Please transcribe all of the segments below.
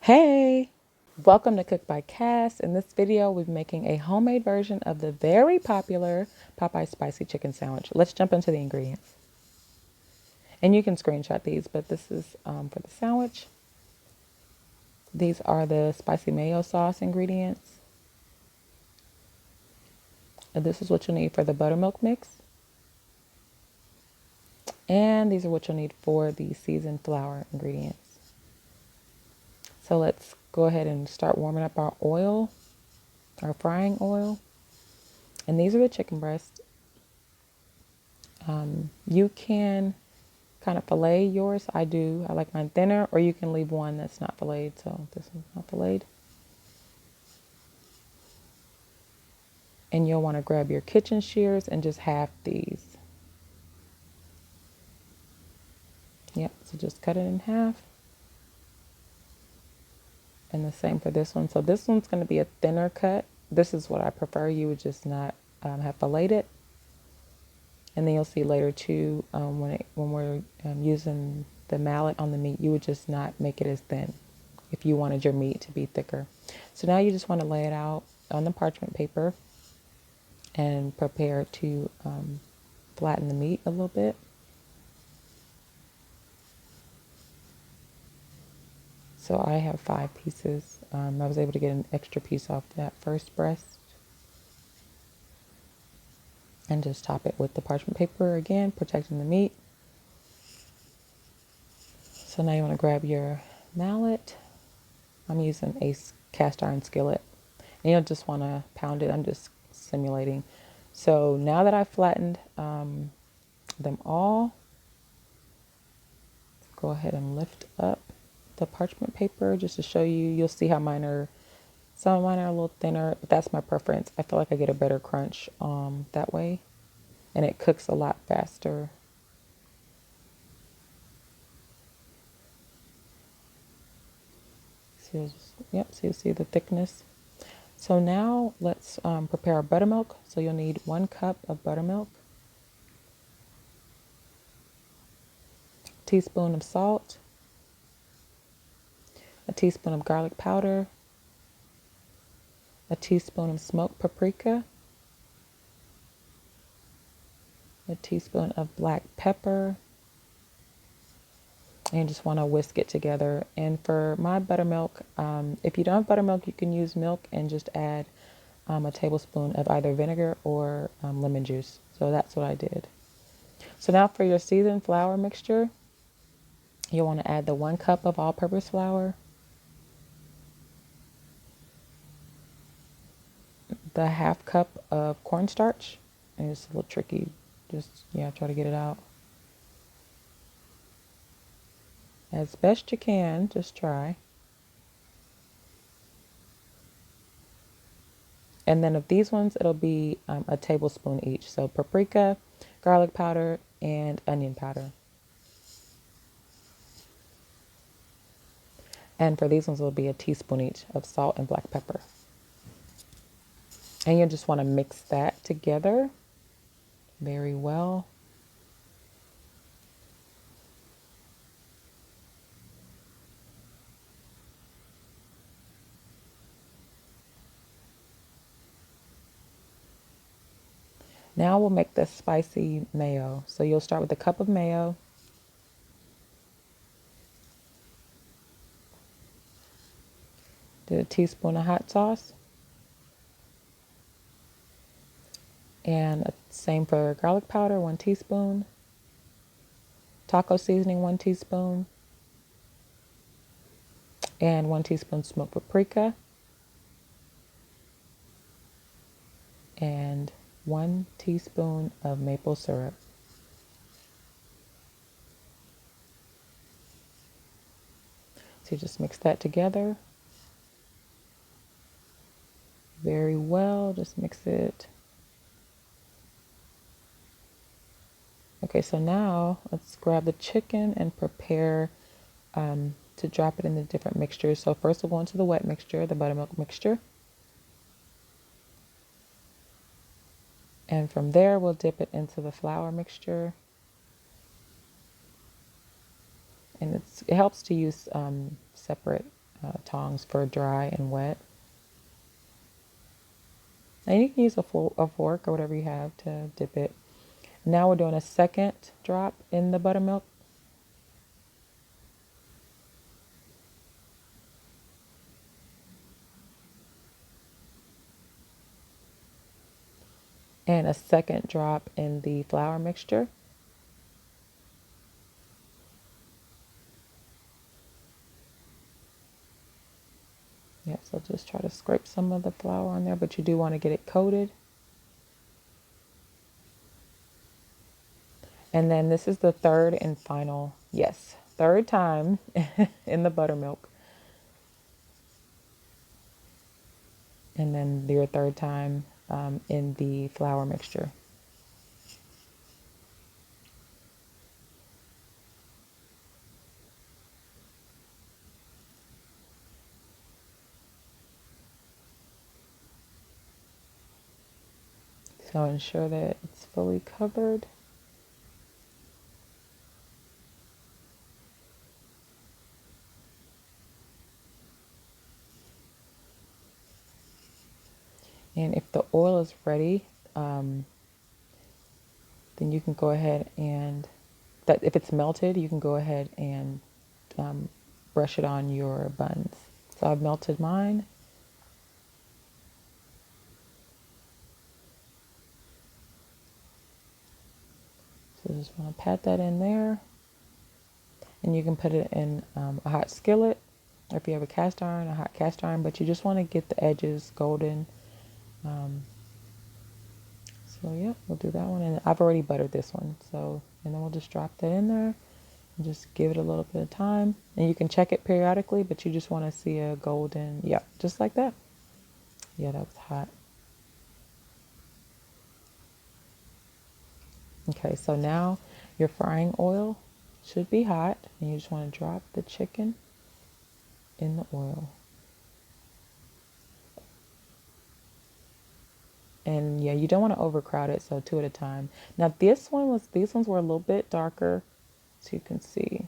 Hey, welcome to Cooked by Cass. In this video, we'll be making a homemade version of the very popular Popeye spicy chicken sandwich. Let's jump into the ingredients. And you can screenshot these, but this is for the sandwich. These are the spicy mayo sauce ingredients. And this is what you'll need for the buttermilk mix. And these are what you'll need for the seasoned flour ingredients. So let's go ahead and start warming up our oil, our frying oil. And these are the chicken breasts. You can kind of fillet yours. I do. I like mine thinner, or you can leave one that's not filleted. So this one's not filleted. And you'll want to grab your kitchen shears and just half these. Yep, so just cut it in half. And the same for this one. So this one's going to be a thinner cut. This is what I prefer. You would just not have filleted. And then you'll see later too, when we're using the mallet on the meat, you would just not make it as thin if you wanted your meat to be thicker. So now you just want to lay it out on the parchment paper and prepare to flatten the meat a little bit. So I have 5 pieces. I was able to get an extra piece off that first breast. And just top it with the parchment paper again, protecting the meat. So now you want to grab your mallet. I'm using a cast iron skillet. And you'll just want to pound it. I'm just simulating. So now that I've flattened them all, go ahead and lift up the parchment paper just to show you. You'll see how some of mine are a little thinner, but that's my preference. I feel like I get a better crunch that way, and it cooks a lot faster. So you see the thickness. So now let's prepare our buttermilk. So you'll need 1 cup of buttermilk, a teaspoon of salt, a teaspoon of garlic powder, a teaspoon of smoked paprika, a teaspoon of black pepper, and you just want to whisk it together. And for my buttermilk, if you don't have buttermilk, you can use milk and just add a tablespoon of either vinegar or lemon juice. So that's what I did. So now for your seasoned flour mixture, you'll want to add the 1 cup of all-purpose flour, the 1/2 cup of cornstarch, and it's a little tricky. Just, try to get it out as best you can. Just try. And then of these ones, it'll be a tablespoon each. So paprika, garlic powder, and onion powder. And for these ones, it'll be a teaspoon each of salt and black pepper. And you just want to mix that together very well. Now we'll make the spicy mayo. So you'll start with a cup of mayo. Do a teaspoon of hot sauce. And same for garlic powder, 1 teaspoon. Taco seasoning, 1 teaspoon. And 1 teaspoon smoked paprika. And 1 teaspoon of maple syrup. So you just mix that together very well. Just mix it. Okay, so now let's grab the chicken and prepare to drop it in the different mixtures. So first we'll go into the wet mixture, the buttermilk mixture. And from there, we'll dip it into the flour mixture. And it helps to use separate tongs for dry and wet. And you can use a fork or whatever you have to dip it. Now we're doing a second drop in the buttermilk. And a second drop in the flour mixture. Yeah, so just try to scrape some of the flour on there, but you do want to get it coated. And then this is the third and final, yes, third time in the buttermilk. And then your third time in the flour mixture. So ensure that it's fully covered. And if the oil is ready, then you can go ahead and, that if it's melted, you can go ahead and brush it on your buns. So I've melted mine. So just want to pat that in there. And you can put it in a hot skillet, or if you have a cast iron, a hot cast iron, but you just want to get the edges golden. So yeah, we'll do that one. And I've already buttered this one. So, and then we'll just drop that in there and just give it a little bit of time. And you can check it periodically, but you just want to see a golden, yeah, just like that. Yeah, that was hot. Okay, so now your frying oil should be hot, and you just want to drop the chicken in the oil. And yeah, you don't want to overcrowd it, so 2 at a time. Now these ones were a little bit darker, so you can see.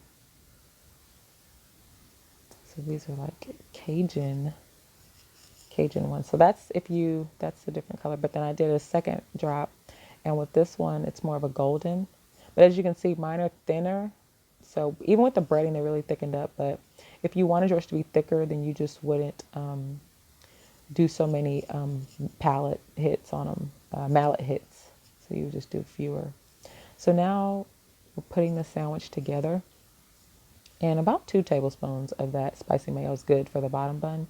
So these are like Cajun ones. So that's that's a different color. But then I did a second drop, and with this one, it's more of a golden. But as you can see, mine are thinner. So even with the breading, they're really thickened up. But if you wanted yours to be thicker, then you just wouldn't do so many palette hits on them, mallet hits. So you just do fewer. So now we're putting the sandwich together. And about 2 tablespoons of that spicy mayo is good for the bottom bun.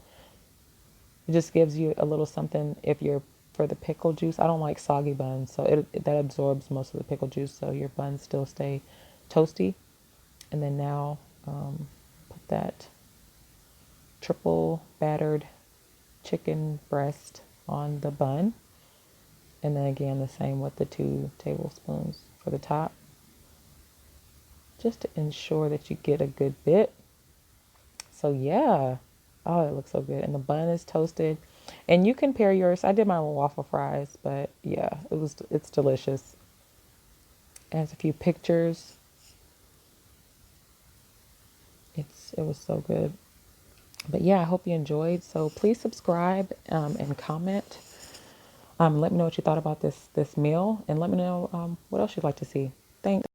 It just gives you a little something if you're for the pickle juice. I don't like soggy buns, so that absorbs most of the pickle juice, so your buns still stay toasty. And then now put that triple battered chicken breast on the bun. And then again, the same with the 2 tablespoons for the top. Just to ensure that you get a good bit. So yeah, oh, it looks so good. And the bun is toasted. And you can pair yours. I did mine with waffle fries, but yeah, it's delicious. And there's a few pictures. It was so good. But yeah, I hope you enjoyed. So please subscribe and comment. Let me know what you thought about this meal, and let me know what else you'd like to see. Thanks.